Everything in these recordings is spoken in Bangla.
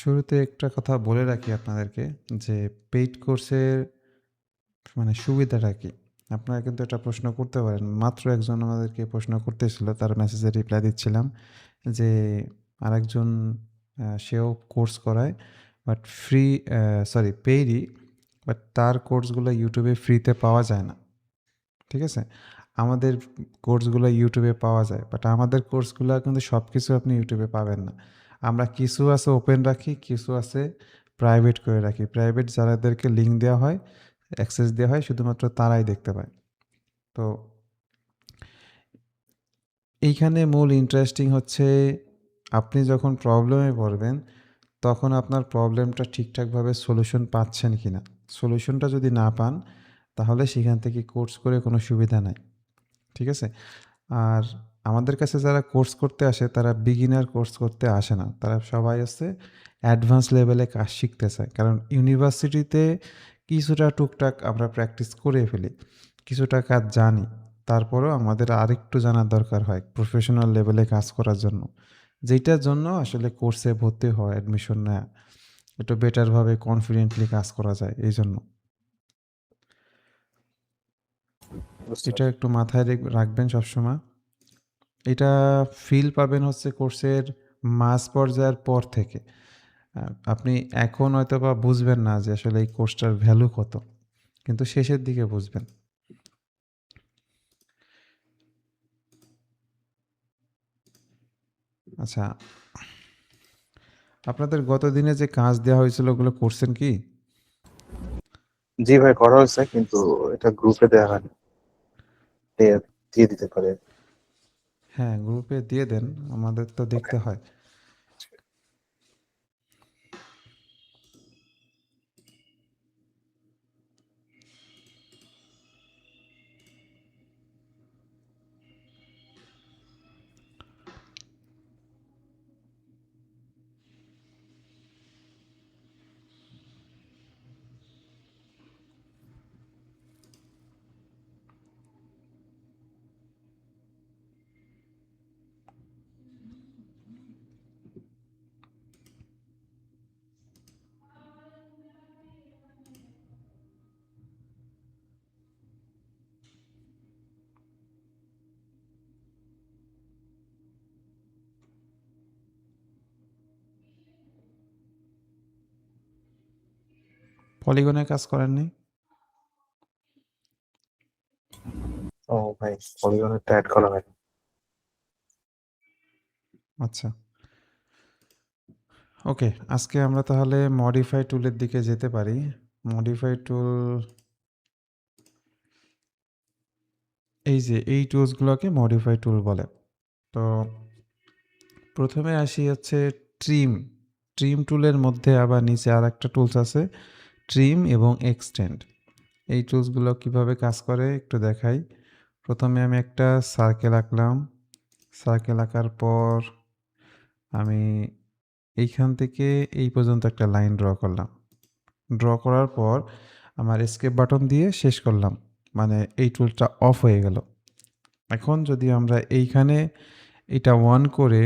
শুরুতে একটা কথা বলে রাখি আপনাদেরকে যে পেইড কোর্সের সুবিধাটা কি? আপনারা কিন্তু একটা প্রশ্ন করতে পারেন। মাত্র একজন আমাদেরকে প্রশ্ন করতেছিল, তার মেসেজে রিপ্লাই দিচ্ছিলাম যে আরেকজন সেও কোর্স করায় বাট ফ্রি পেইডই, বাট তার কোর্সগুলো ইউটিউবে ফ্রিতে পাওয়া যায় না। ঠিক আছে? আমাদের কোর্সগুলো ইউটিউবে পাওয়া যায়, বাট আমাদের কোর্সগুলো কিন্তু সব কিছু আপনি ইউটিউবে পাবেন না। আমরা কিছু আছে ওপেন রাখি, কিছু আছে প্রাইভেট করে রাখি। প্রাইভেট যাদেরকে লিঙ্ক দেওয়া হয়, অ্যাক্সেস দেওয়া হয়, শুধুমাত্র তারাই দেখতে পায়। তো এইখানে মূল ইন্টারেস্টিং হচ্ছে আপনি যখন প্রবলেমে পড়বেন, তখন আপনার প্রবলেমটা ঠিকঠাকভাবে সলিউশন পাচ্ছেন কি না। সলিউশনটা যদি না পান, তাহলে সেখান থেকে কোর্স করে কোনো সুবিধা নাই। ঠিক আছে? আর আমাদের কাছে যারা কোর্স করতে আসে, তারা বিগিনার কোর্স করতে আসে না। তারা সবাই হচ্ছে অ্যাডভান্স লেভেলে কাজ শিখতে চায়। কারণ ইউনিভার্সিটিতে কিছুটা টুকটাক আমরা প্র্যাকটিস করে ফেলি। কিছুটা কাজ জানি। তারপরেও আমাদের আরেকটু জানার দরকার হয় প্রফেশনাল লেভেলে কাজ করার জন্য। যেইটার জন্য আসলে কোর্সে ভর্তি হওয়া, অ্যাডমিশন নেয়া। একটু বেটারভাবে কনফিডেন্টলি কাজ করা যায় এইজন্য। বুঝতে এটা পারছি। একটু মাথায় রাখবেন সবসময়। এটা ফিল পাবেন হচ্ছে কোর্সের মাঝ পর্যায়ের পর থেকে। আপনি এখন হয়তোবা বুঝবেন না যে আসলে এই কোর্সটার ভ্যালু কত। কিন্তু শেষের দিকে বুঝবেন। আচ্ছা, আপনাদের গত দিনে যে কাজ দেওয়া হয়েছিল ওগুলো করছেন কি? জি ভাই, করা হয়েছে কিন্তু এটা গ্রুপে দেওয়া হয়নি। দিয়ে দিয়ে দিতে পারে। হ্যাঁ, গ্রুপে দিয়ে দেন। আমাদের তো ওকে। দেখতে হয়। পলিগনে কাজ করেননি? ও ভাই, পলিগনেরটা অ্যাড করা হয়নি। আচ্ছা, ওকে। আজকে আমরা তাহলে মডিফাই টুলের দিকে যেতে পারি। মডিফাই টুল, এই যে এই টুলসগুলোকে মডিফাই টুল বলে। তো প্রথমে আসি হচ্ছে ট্রিম। ট্রিম টুলের মধ্যে আবার নিচে আর একটা টুলস আছে, ট্রিম এবং এক্সটেন্ড। এই টুলসগুলো কিভাবে কাজ করে একটু দেখাই। প্রথমে আমি একটা সার্কেল আঁকলাম। সার্কেল আঁকার পর আমি এইখান থেকে এই পর্যন্ত একটা লাইন ড্র করলাম। ড্র করার পর আমার এস্কেপ বাটন দিয়ে শেষ করলাম, মানে এই টুলটা অফ হয়ে গেল। এখন যদি আমরা এইখানে এটা অন করে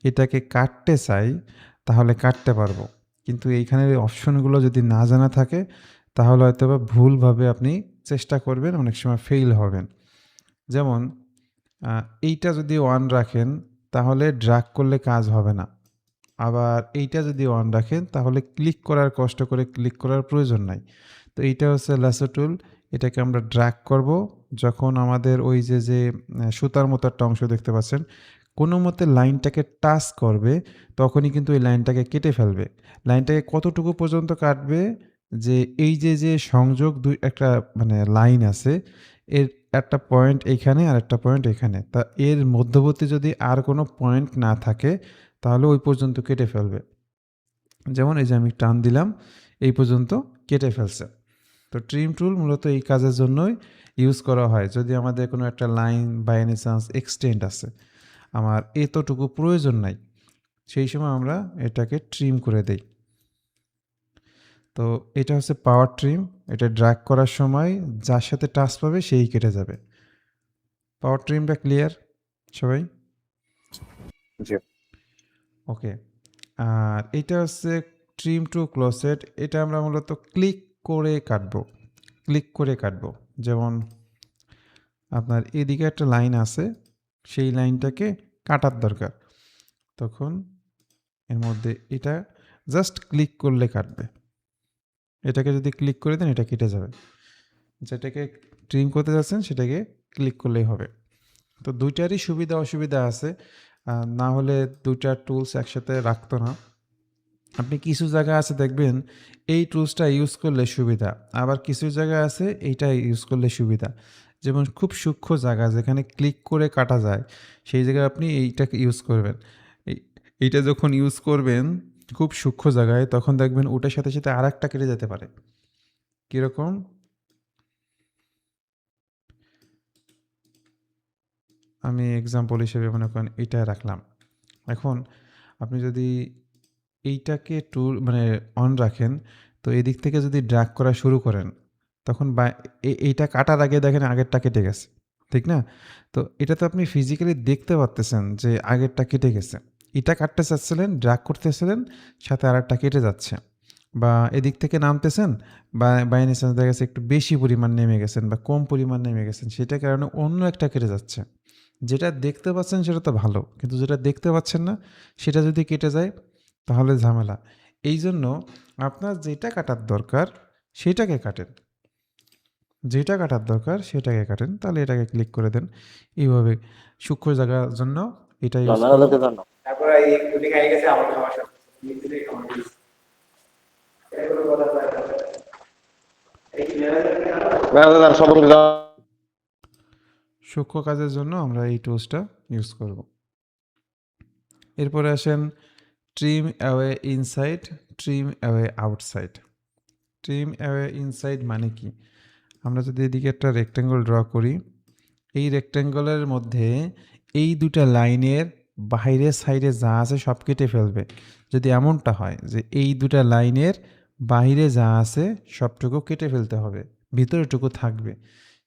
এটাকে কাটতে চাই, তাহলে কাটতে পারবো। কিন্তু এইখানের এই অপশনগুলো যদি না জানা থাকে, তাহলে হয়তোবা ভুলভাবে আপনি চেষ্টা করবেন, অনেক সময় ফেইল হবেন। যেমন এইটা যদি অন রাখেন, তাহলে ড্র্যাগ করলে কাজ হবে না। আবার এইটা যদি অন রাখেন, তাহলে ক্লিক করার, কষ্ট করে ক্লিক করার প্রয়োজন নাই। তো এইটা হচ্ছে ল্যাসো টুল। এটাকে আমরা ড্র্যাগ করব। যখন আমাদের ওই যে সুতার মতো একটা অংশ দেখতে পাচ্ছেন, কোনো মতে লাইনটাকে টাচ করবে, তখনই কিন্তু এই লাইনটাকে কেটে ফেলবে। লাইনটাকে কতটুকু পর্যন্ত কাটবে, যে এই যে সংযোগ দুই একটা লাইন আছে, এর একটা পয়েন্ট এইখানে আর একটা পয়েন্ট এখানে, তা এর মধ্যবর্তী যদি আর কোনো পয়েন্ট না থাকে, তাহলে ওই পর্যন্ত কেটে ফেলবে। যেমন এই যে আমি টান দিলাম, এই পর্যন্ত কেটে ফেলছে। তো ট্রিম টুল মূলত এই কাজের জন্যই ইউজ করা হয়। যদি আমাদের কোনো একটা line by any chance extend আছে, আমার এতটুকু প্রয়োজন নাই, সেই সময় আমরা এটাকে ট্রিম করে দেই। তো এটা হচ্ছে পাওয়ার ট্রিম। এটা ড্র্যাগ করার সময় যার সাথে টাচ পাবে সেই কেটে যাবে। পাওয়ার ট্রিমটা ক্লিয়ার সবাই? জি। ওকে। আর এটা হচ্ছে ট্রিম টু ক্লোজেট। এটা আমরা মূলত ক্লিক করে কাটবো, ক্লিক করে কাটবো। যেমন আপনার এদিকে একটা লাইন আছে, সেই লাইনটাকে কাটার দরকার, তখন এর মধ্যে এটা জাস্ট ক্লিক করলে কাটবে। এটাকে যদি ক্লিক করে দেন এটা কেটে যাবে। যেটাকে ট্রিম করতে যাচ্ছেন সেটাকে ক্লিক করলেই হবে। তো দুইটারই সুবিধা অসুবিধা আছে, না হলে দুইটা টুলস একসাথে রাখতো না। আপনি কিছু জায়গা আছে দেখবেন এই টুলসটা ইউজ করলে সুবিধা, আবার কিছু জায়গা আছে এইটা ইউজ করলে সুবিধা। যেমন খুব সূক্ষ্ম জায়গা যেখানে ক্লিক করে কাটা যায়, সেই জায়গায় আপনি এইটাকে ইউজ করবেন। এইটা যখন ইউজ করবেন খুব সূক্ষ্ম জায়গায়, তখন দেখবেন ওটার সাথে সাথে আর একটা কেটে যেতে পারে। কীরকম? আমি এক্সাম্পল হিসেবে মনে করেন এটা রাখলাম। এখন আপনি যদি এইটাকে টুল মানে অন রাখেন, তো এদিক থেকে যদি ড্র্যাগ করা শুরু করেন, তখন এইটা কাটার আগে দেখেন আগেরটা কেটে গেছে, ঠিক না? তো এটা তো আপনি ফিজিক্যালি দেখতে পারতেছেন যে আগেরটা কেটে গেছে। এটা কাটতে চাচ্ছিলেন, ড্র্যাগ করতেছিলেন, সাথে আরেকটা কেটে যাচ্ছে। বা এদিক থেকে নামতেছেন, বা বাই এনি চান্স দেখা গেছে একটু বেশি পরিমাণ নেমে গেছেন বা কম পরিমাণ নেমে গেছেন, সেটার কারণে অন্য একটা কেটে যাচ্ছে। যেটা দেখতে পাচ্ছেন সেটা তো ভালো, কিন্তু যেটা দেখতে পাচ্ছেন না সেটা যদি কেটে যায় তাহলে ঝামেলা। এই জন্য আপনার যেটা কাটার দরকার সেটাকে কাটেন, যেটা কাটার দরকার সেটাকে কাটেন, তাহলে এটাকে ক্লিক করে দেন। এইভাবে সূক্ষ্ম জায়গার জন্য এটা ইউজ করুন। তারপরে এই গুটি খাই গেছে আমার সমস্যা মিস্ত্রি আমার সূক্ষ্ম কাজের জন্য আমরা এই টুলসটা ইউজ করব। এরপরে আসেন trim away inside, trim away outside. Trim away inside মানে কি? আমরা যদি এদিকে একটা রেক্ট্যাঙ্গল ড্র করি, এই রেক্ট্যাঙ্গলের মধ্যে এই দুটা লাইনের বাইরের সাইডে যা আছে সব কেটে ফেলবে। যদি এমনটা হয় যে এই দুটা লাইনের বাইরে যা আছে সবটুকু কেটে ফেলতে হবে, ভিতরেটুকু থাকবে,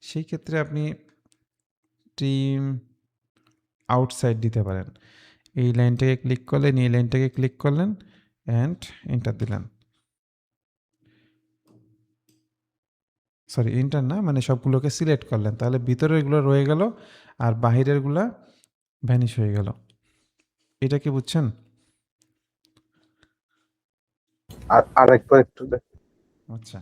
সেই ক্ষেত্রে আপনি ট্রিম আউটসাইড দিতে পারেন। এই লাইনটাকে ক্লিক করলেন, এই লাইনটাকে ক্লিক করলেন অ্যান্ড এন্টার দিলেন। সরি, এন্টার না, মানে সবগুলোকে সিলেক্ট করলেন, তাহলে ভিতরেরগুলো রয়ে গেল আর বাহিরেরগুলা ভ্যানিশ হয়ে গেল। এটা কি বুঝছেন? আরেকবার একটু আচ্ছা,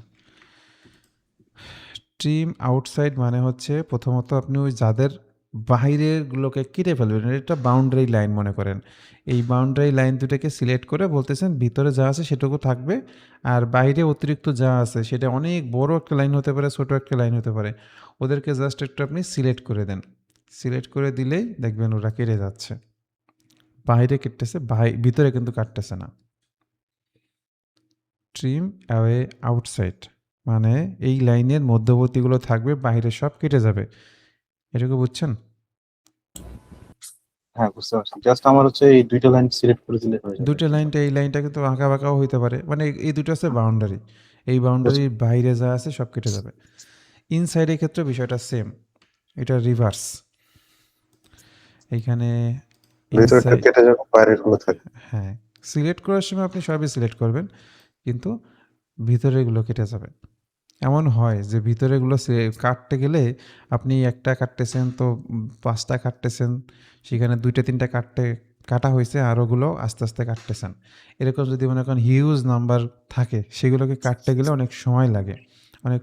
ট্রিম আউটসাইড মানে হচ্ছে প্রথমত আপনি ওই যাদের বাহিরেরগুলোকে কেটে ফেলবেন, এটা বাউন্ডারি লাইন মনে করেন। এই বাউন্ডারি লাইন দুটাকে সিলেক্ট করে বলতেছেন ভিতরে যা আছে সেটুকু থাকবে, আর বাইরে অতিরিক্ত যা আছে সেটা অনেক বড় একটা লাইন হতে পারে, ছোট একটা লাইন হতে পারে, ওদেরকে জাস্ট একটু আপনি সিলেক্ট করে দেন। সিলেক্ট করে দিলেই দেখবেন ওরা কেটে যাচ্ছে। বাইরে কেটেছে, ভিতরে কিন্তু কাটতেছে না। ট্রিম অ্যাওয়ে আউটসাইড মানে এই লাইনের মধ্যবর্তীগুলো থাকবে, বাইরে সব কেটে যাবে। এটুকু বুঝছেন? হ্যাঁ, বুঝতে পারছি। জাস্ট আমার হচ্ছে এই দুইটা লাইন সিলেক্ট করে দিলে হয়ে যাবে। দুটো লাইনটা, এই লাইনটা কিন্তু আঁকা বাঁকাও হইতে পারে, মানে এই দুটো আছে বাউন্ডারি, এই বাউন্ডারির বাইরে যা আছে সব কেটে যাবে। ইনসাইডের ক্ষেত্রে বিষয়টা সেম, এটা রিভার্স। এইখানে ভিতরটা ইনসাইড, কেটে যাবে, বাইরের গুলো থাকবে। হ্যাঁ, সিলেক্ট করার সময় আপনি সবই সিলেক্ট করবেন, কিন্তু ভিতরেগুলো কেটে যাবে। এমন হয় যে ভিতরেগুলো কাটতে গেলে আপনি একটা কাটতেছেন তো ৫টা কাটতেছেন, সেখানে ২টা ৩টা কাটা হয়েছে, আর ওগুলো আস্তে আস্তে কাটতেছেন। এরকম যদি মনে করেন হিউজ নাম্বার থাকে, সেগুলোকে কাটতে গেলে অনেক সময় লাগে, অনেক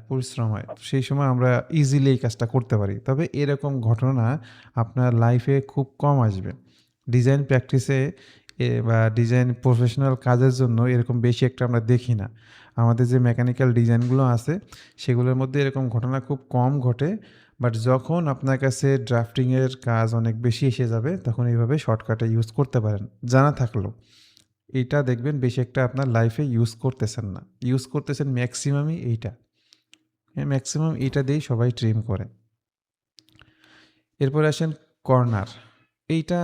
পরিশ্রম হয়। তো সেই সময় আমরা ইজিলি এই কাজটা করতে পারি। তবে এরকম ঘটনা আপনার লাইফে খুব কম আসবে। ডিজাইন প্র্যাকটিসে বা ডিজাইন প্রফেশনাল কাজের জন্য এরকম বেশি একটা আমরা দেখি না। আমাদের যে মেকানিক্যাল ডিজাইনগুলো আছে সেগুলোর মধ্যে এরকম ঘটনা খুব কম ঘটে। বাট যখন আপনার কাছে ড্রাফটিংয়ের কাজ অনেক বেশি এসে যাবে, তখন এইভাবে শর্টকাটে ইউজ করতে পারেন জানা থাকলেও। এইটা দেখবেন বেশি একটা আপনার লাইফে ইউজ করতেছেন না, ইউজ করতেছেন ম্যাক্সিমামই এইটা। ম্যাক্সিমাম এইটা দিয়েই সবাই ট্রিম করে। এরপরে আসেন কর্নার। এইটা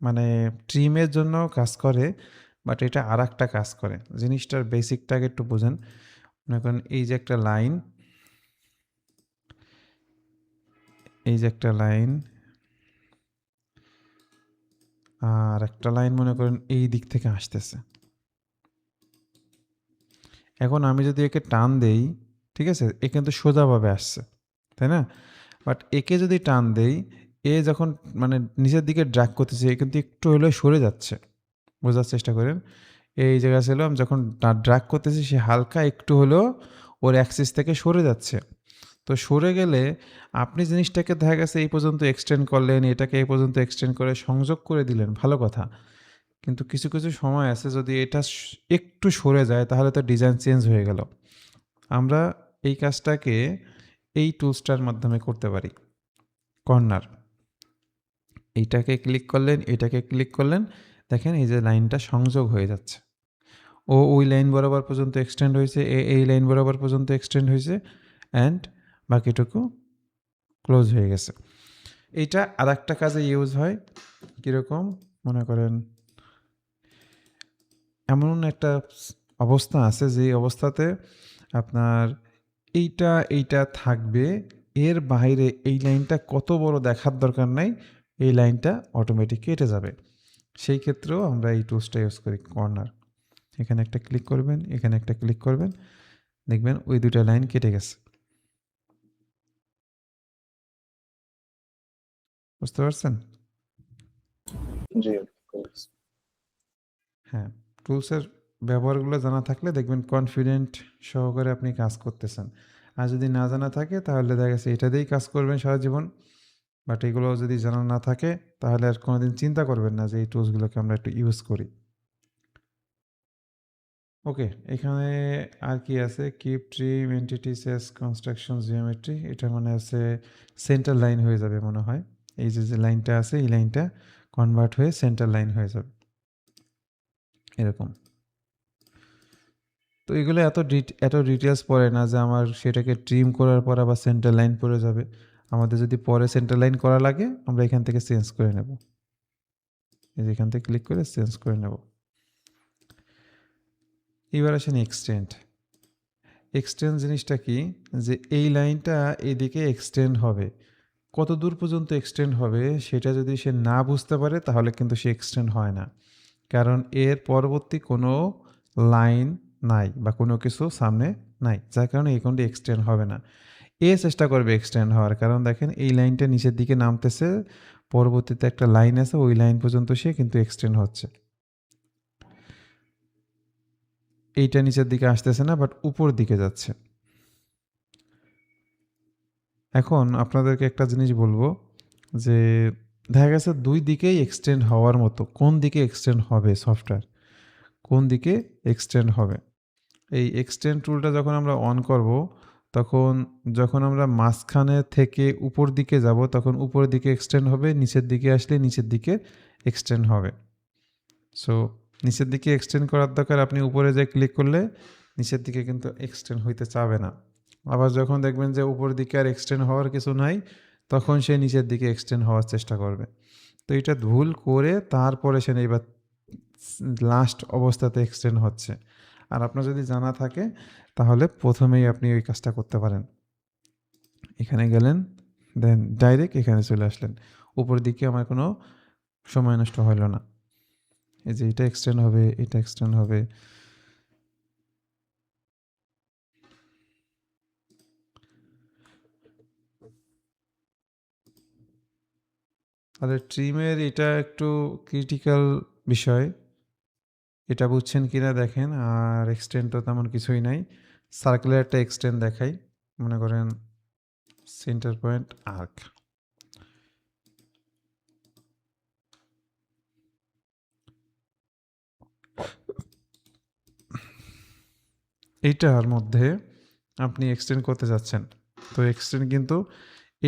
মানে ট্রিমের জন্য কাজ করে, বাট এটা আর একটা কাজ করে। জিনিসটার বেসিকটাকে একটু বোঝেন। মনে করেন এই যে একটা লাইন, এই যে একটা লাইন, আর একটা লাইন মনে করেন এই দিক থেকে আসতেছে। এখন আমি যদি একে টান দেই, ঠিক আছে? এ কিন্তু সোজাভাবে আসছে, তাই না? বাট একে যদি টান দেই, এ যখন মানে নিচের দিকে ড্র্যাগ করতেছে, এ কিন্তু একটু হলেও সরে যাচ্ছে। বোঝার চেষ্টা করেন। এই জায়গায় ছিলাম যখন ড্র্যাগ করতেছি, সে হালকা একটু হলেও ওর অ্যাক্সিস থেকে সরে যাচ্ছে। তো সরে গেলে আপনি জিনিসটাকে দেখা গেছে এই পর্যন্ত এক্সটেন্ড করলেন, এটাকে এই পর্যন্ত এক্সটেন্ড করে সংযোগ করে দিলেন, ভালো কথা। কিন্তু কিছু, কিছু সময় আছে যদি এটা একটু সরে যায় তাহলে তো ডিজাইন চেঞ্জ হয়ে গেল। আমরা এই কাজটাকে এই টুলসটার মাধ্যমে করতে পারি। কর্নার। এইটাকে ক্লিক করলেন, এটাকে ক্লিক করলেন। দেখেন এই যে লাইনটা সংযোগ হয়ে যাচ্ছে। ও ওই লাইন বরাবর পর্যন্ত এক্সটেন্ড হয়েছে, এই লাইন বরাবর পর্যন্ত এক্সটেন্ড হয়েছে অ্যান্ড বাকিটুকু ক্লোজ হয়ে গেছে। এইটা আরেকটা কাজে ইউজ হয়। কীরকম? মনে করেন এমন একটা অবস্থা আছে যে অবস্থাতে আপনার এইটা থাকবে, এর বাইরে এই লাইনটা কত বড় দেখার দরকার নাই, এই লাইনটা অটোমেটিক কেটে যাবে। সেই ক্ষেত্রেও আমরা এই টুলসটা ইউজ করি, কর্নার। এখানে একটা ক্লিক করবেন, এখানে একটা ক্লিক করবেন, দেখবেন ওই দুইটা লাইন কেটে গেছে। বুঝতে পারছেন? জি। হ্যাঁ, টুলসের ব্যবহারগুলো জানা থাকলে দেখবেন কনফিডেন্ট সহকারে আপনি কাজ করতেছেন। আর যদি না জানা থাকে তাহলে দেখা গেছে এটা দিয়েই কাজ করবেন সারা জীবন। বাট এগুলো যদি জানা না থাকে তাহলে আর কোনোদিন চিন্তা করবেন না যে এই টুলসগুলোকে আমরা একটু ইউজ করি। ওকে, এখানে আর কি আছে? কিপ ট্রিম এন্টিটি সেস কনস্ট্রাকশন জিওমেট্রি, এটা মানে আছে সেন্টার লাইন হয়ে যাবে মনে হয়। এই যে লাইনটা আছে এই লাইনটা কনভার্ট হয়ে সেন্টার লাইন হয়ে যাবে এরকম। তো এগুলো এত ডিটেলস পড়ে না যে আমার সেটাকে ট্রিম করার পর আবার সেন্টার লাইন পড়ে যাবে। আমাদের যদি পরে সেন্টার লাইন করা লাগে আমরা এখান থেকে চেঞ্জ করে নেব। এই যে এখান থেকে ক্লিক করে চেঞ্জ করে নেব। এবার আসেন এক্সটেন্ড। এক্সটেন্ড জিনিসটা কি? যে এই লাইনটা এদিকে এক্সটেন্ড হবে। কত দূর পর্যন্ত এক্সটেন্ড হবে সেটা যদি সে না বুঝতে পারে তাহলে কিন্তু সে এক্সটেন্ড হয় না। কারণ এর পরবর্তী কোনো লাইন নাই বা কোনো কিছু সামনে নাই, যার কারণে এই কোণটি এক্সটেন্ড হবে না। এ চেষ্টা করবে এক্সটেন্ড হওয়ার, কারণ দেখেন এই লাইনটা নিচের দিকে নামতেছে, পরবর্তীতে একটা লাইন আছে, ওই লাইন পর্যন্ত সে কিন্তু এক্সটেন্ড হচ্ছে। এইটা নিচের দিকে আসতেছে না বাট উপর দিকে যাচ্ছে। এখন আপনাদেরকে একটা জিনিস বলবো যে দেখা গেছে দুই দিকেই এক্সটেন্ড হওয়ার মতো, কোন দিকে এক্সটেন্ড হবে সফটওয়্যার, কোন দিকে এক্সটেন্ড হবে। এই এক্সটেন্ড টুলটা যখন আমরা অন করব তখন যখন আমরা মাঝখানে থেকে উপর দিকে যাব তখন উপরের দিকে এক্সটেন্ড হবে, নিচের দিকে আসলে নিচের দিকে এক্সটেন্ড হবে। সো নিচের দিকে এক্সটেন্ড করার দরকার, আপনি উপরে যে ক্লিক করলে নিচের দিকে কিন্তু এক্সটেন্ড হইতে চাবে না। আবার যখন দেখবেন যে উপর দিকে আর এক্সটেন্ড হওয়ার কিছু নাই তখন সে নিচের দিকে এক্সটেন্ড হওয়ার চেষ্টা করবে। তো এটা ভুল করে তারপরে সে এবার লাস্ট অবস্থাতে এক্সটেন্ড হচ্ছে। আর আপনার যদি জানা থাকে তাহলে প্রথমেই আপনি ওই কাজটা করতে পারেন। এখানে গেলেন, দেন ডাইরেক্ট এখানে চলে আসলেন, উপর দিকে আমার কোনো সময় নষ্ট হলো না। এই যে এটা এক্সটেন্ড হবে, এটা এক্সটেন্ড হবে। তাহলে ট্রিমের এটা একটু ক্রিটিক্যাল বিষয়, এটা বুঝছেন কিনা দেখেন। আর এক্সটেন্ড তো তেমন কিছুই নাই, সার্কেলের একটা এক্সটেন্ড দেখাই, মনে করেন সেন্টার পয়েন্ট আর্ক। এইটার মধ্যে আপনি এক্সটেন্ড করতে যাচ্ছেন, তো এক্সটেন্ড কিন্তু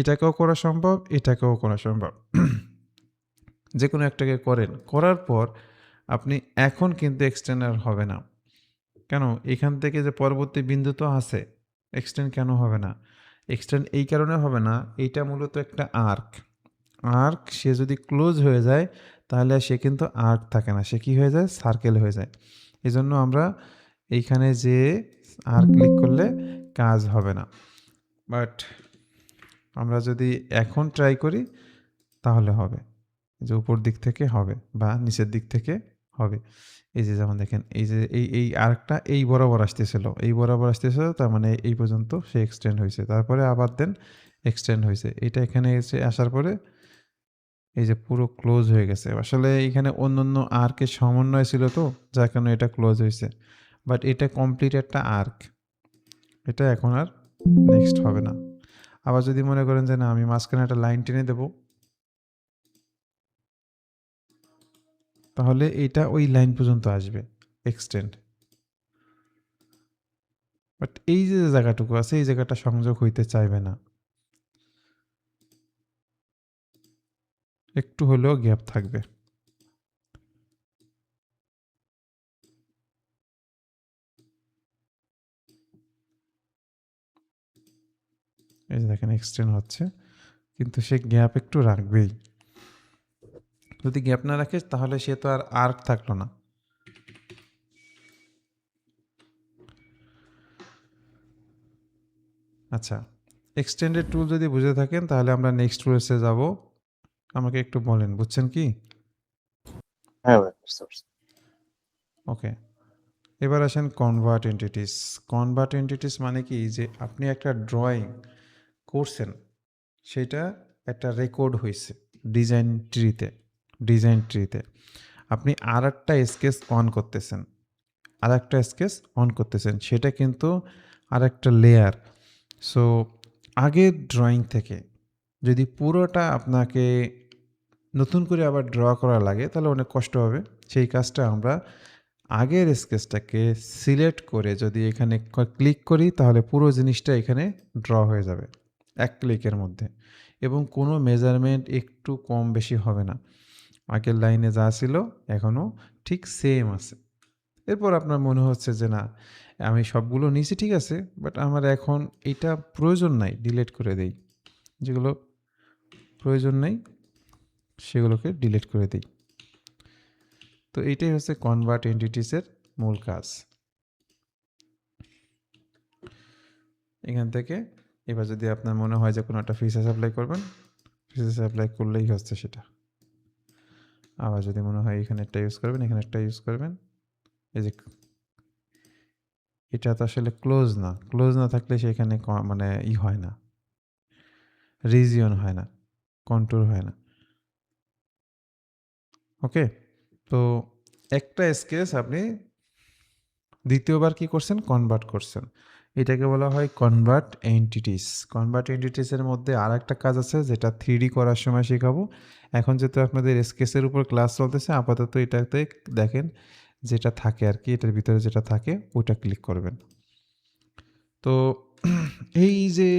এটাকেও করা সম্ভব, এটাকেও করা সম্ভব। যে কোনো একটাকে করেন, করার পর আপনি এখন কিন্তু এক্সটেন্ড আর হবে না। কেন? এখান থেকে যে পরবর্তী বিন্দু তো আছে, এক্সটেন্ড কেন হবে না? এক্সটেন্ড এই কারণে হবে না, এইটা মূলত একটা আর্ক। আর্ক সে যদি ক্লোজ হয়ে যায় তাহলে সে কিন্তু আর্ক থাকে না, সে কী হয়ে যায়? সার্কেল হয়ে যায়। এই জন্য আমরা এইখানে যে আর ক্লিক করলে কাজ হবে না। বাট আমরা যদি এখন ট্রাই করি তাহলে হবে। যে উপর দিক থেকে হবে বা নিচের দিক থেকে হবে। এই যে যেমন দেখেন এই যে এই আর্কটা এই বরাবর আসতেছিল, এই বরাবর আসতেছিল, তার মানে এই পর্যন্ত সে এক্সটেন্ড হয়েছে, তারপরে আবার দেন এক্সটেন্ড হয়েছে, এটা এখানে এসে আসার পরে এই যে পুরো ক্লোজ হয়ে গেছে। আসলে এখানে অন্য আর্কের সমন্বয় ছিল তো, যার কারণে এটা ক্লোজ হয়েছে, বাট এটা কমপ্লিট একটা আর্ক, এটা এখন আর নেক্সট হবে না। আবার যদি মনে করেন যে না আমি মাঝখানে একটা লাইন টেনে দেব, তাহলে এটা ওই লাইন পর্যন্ত আসবে এক্সটেন্ড। বাট এই যে জায়গাটুকু আছে এই জায়গাটা সংযোগ হইতে চাইবে না, একটু হলেও গ্যাপ থাকবে। এই যে দেখেন এক্সটেন্ড হচ্ছে, কিন্তু সে গ্যাপ একটু রাখবেই। যদি গ্যাপ না রাখে তাহলে সে তো আর আর্ক থাকলো না। আচ্ছা, এক্সটেন্ডেড টুল যদি বুঝে থাকেন তাহলে আমরা নেক্সট টুলসে যাব। আমাকে একটু বলেন বুঝছেন কি? হ্যাঁ ভাই, বুঝতে পারছি। ওকে, এবার আসেন কনভার্ট এন্টিটিস। কনভার্ট এন্টিটিস মানে কি, যে আপনি একটা ড্রয়িং করছেন, সেটা একটা রেকর্ড হয়েছে ডিজাইন ট্রিতে আপনি আর একটা স্কেচ অন করতেছেন, সেটা কিন্তু আর একটা লেয়ার। সো আগের ড্রয়িং থেকে যদি পুরোটা আপনাকে নতুন করে আবার ড্র করা লাগে তাহলে অনেক কষ্ট হবে। সেই কাজটা আমরা আগের স্কেচটাকে সিলেক্ট করে যদি এখানে ক্লিক করি তাহলে পুরো জিনিসটা এখানে ড্র হয়ে যাবে এক ক্লিকের মধ্যে, এবং কোনো মেজারমেন্ট একটু কম বেশি হবে না। আগের লাইনে যা ছিল এখনও ঠিক সেম আছে। এরপর আপনার মনে হচ্ছে যে না আমি সবগুলো নিয়েছি ঠিক আছে, বাট আমার এখন এটা প্রয়োজন নাই, ডিলিট করে দেই। যেগুলো প্রয়োজন নেই সেগুলোকে ডিলিট করে দিই। তো এইটাই হচ্ছে কনভার্ট এন্টিটিসের মূল কাজ। এখান থেকে এবার যদি আপনার মনে হয় যে কোনো একটা ফিচার্স অ্যাপ্লাই করবেন, ফিচার্স অ্যাপ্লাই করলেই হচ্ছে সেটা। আবার যদি মনে হয় এখানে একটা ইউজ করবেন, এখানে একটা ইউজ করবেন। এই যে এটা তো আসলে ক্লোজ না থাকলে সেখানে মানে হয় না, রিজিয়ন হয় না, কন্ট্রোল হয় না। ওকে, তো একটা স্কেচ আপনি দ্বিতীয়বার কি করছেন, কনভার্ট করছেন, এটাকে বলা হয় কনভার্ট এন্টিটিস। কনভার্ট এন্টিটিসের মধ্যে আর একটা কাজ আছে যেটা 3D করার সময় শেখাবো। এখন যেহেতু আপনাদের স্কেচের উপর ক্লাস চলতেছে, আপাতত এটাতে দেখেন যেটা থাকে আর কি, এটার ভিতরে যেটা থাকে ওটা ক্লিক করবেন। তো এই যে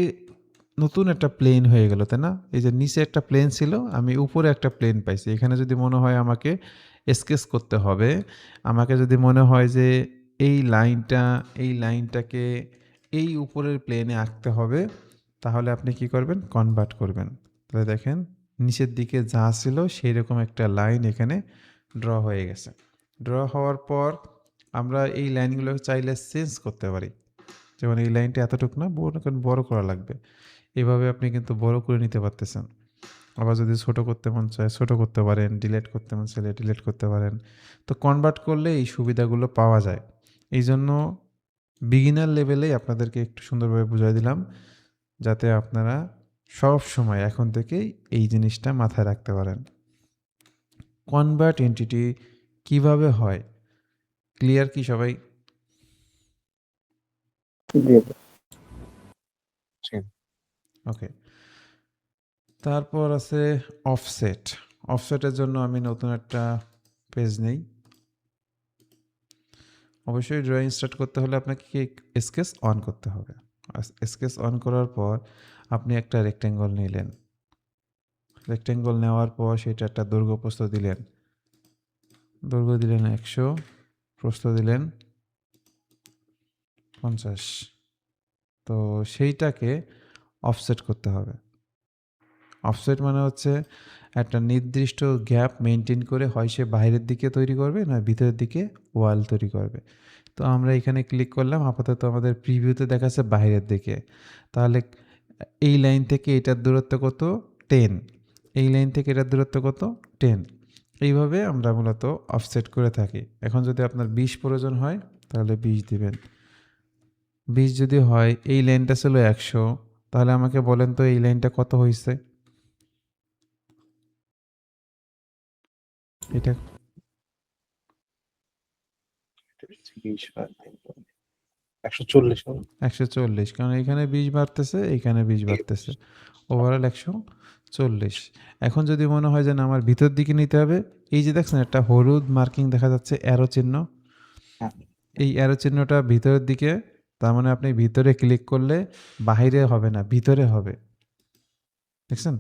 নতুন একটা প্লেন হয়ে গেল তাই না, এই যে নিচে একটা প্লেন ছিল, আমি উপরে একটা প্লেন পাইছি। এখানে যদি মনে হয় আমাকে স্কেচ করতে হবে, আমাকে যদি মনে হয় যে এই লাইনটাকে এই উপরের প্লেনে আঁকতে হবে, তাহলে আপনি কি করবেন, কনভার্ট করবেন। তাহলে দেখেন নিচের দিকে যা ছিল সেই রকম একটা লাইন এখানে ড্র হয়ে গেছে। ড্র হওয়ার পর আমরা এই লাইনগুলো চাইলে চেঞ্জ করতে পারি। যেমন এই লাইনটা এতটুকু না, বড় করা লাগবে, এভাবে আপনি কিন্তু বড় করে নিতে পারতেছেন। আবার যদি ছোট করতে মন চায় ছোট করতে পারেন, ডিলিট করতে মন চাইলে ডিলিট করতে পারেন। তো কনভার্ট করলে এই সুবিধাগুলো পাওয়া যায়। এই জন্য বিগিনার লেভেলেই আপনাদেরকে একটু সুন্দরভাবে বুঝিয়ে দিলাম, যাতে আপনারা সব সময় এখন থেকেই এই জিনিসটা মাথায় রাখতে পারেন। কনভার্ট এন্টিটি কিভাবে হয়, ক্লিয়ার কি সবাই? ওকে, তারপর আছে অফসেট। অফসেটের জন্য আমি নতুন একটা পেজ নেই। অবশ্যই ড্রয়িং স্টার্ট করতে হলে আপনাকে কি স্কেচ অন করতে হবে। স্কেচ অন করার পর আপনি একটা রেক্ট্যাঙ্গল নিলেন, রেক্ট্যাঙ্গল নেওয়ার পর সেটা একটা দৈর্ঘ্য প্রস্থ দিলেন, দৈর্ঘ্য দিলেন 100, প্রস্থ দিলেন 50। তো সেইটাকে অফসেট করতে হবে। অফসেট মানে হচ্ছে একটা নির্দিষ্ট গ্যাপ মেনটেন করে হয় সে বাইরের দিকে তৈরি করবে না ভিতরের দিকে ওয়াল তৈরি করবে। তো আমরা এখানে ক্লিক করলাম, আপাতত আমাদের প্রিভিউতে দেখাচ্ছে বাইরের দিকে। তাহলে এই লাইন থেকে এটার দূরত্ব কত, 10। এই লাইন থেকে এটার দূরত্ব কত 10। এইভাবে আমরা মূলত অফসেট করে থাকি। এখন যদি আপনার 20 প্রয়োজন হয় তাহলে 20 দিবেন। 20 যদি হয়, এই লাইনটা ছিল 100, তাহলে আমাকে বলেন তো এই লাইনটা কত হয়েছে? এটা 20 বার 140 হবে। 140, কারণ এখানে 20 বাড়তেছে, এখানে 20 বাড়তেছে, ওভারঅল 140। এখন যদি মনে হয় যে না আমার ভিতর দিকে নিতে হবে, এই যে দেখছেন একটা হলুদ মার্কিং দেখা যাচ্ছে, অ্যারো চিহ্ন, হ্যাঁ, এই অ্যারো চিহ্নটা ভিতরের দিকে, তার মানে আপনি ভিতরে ক্লিক করলে বাইরে হবে না, ভিতরে হবে। দেখছেন,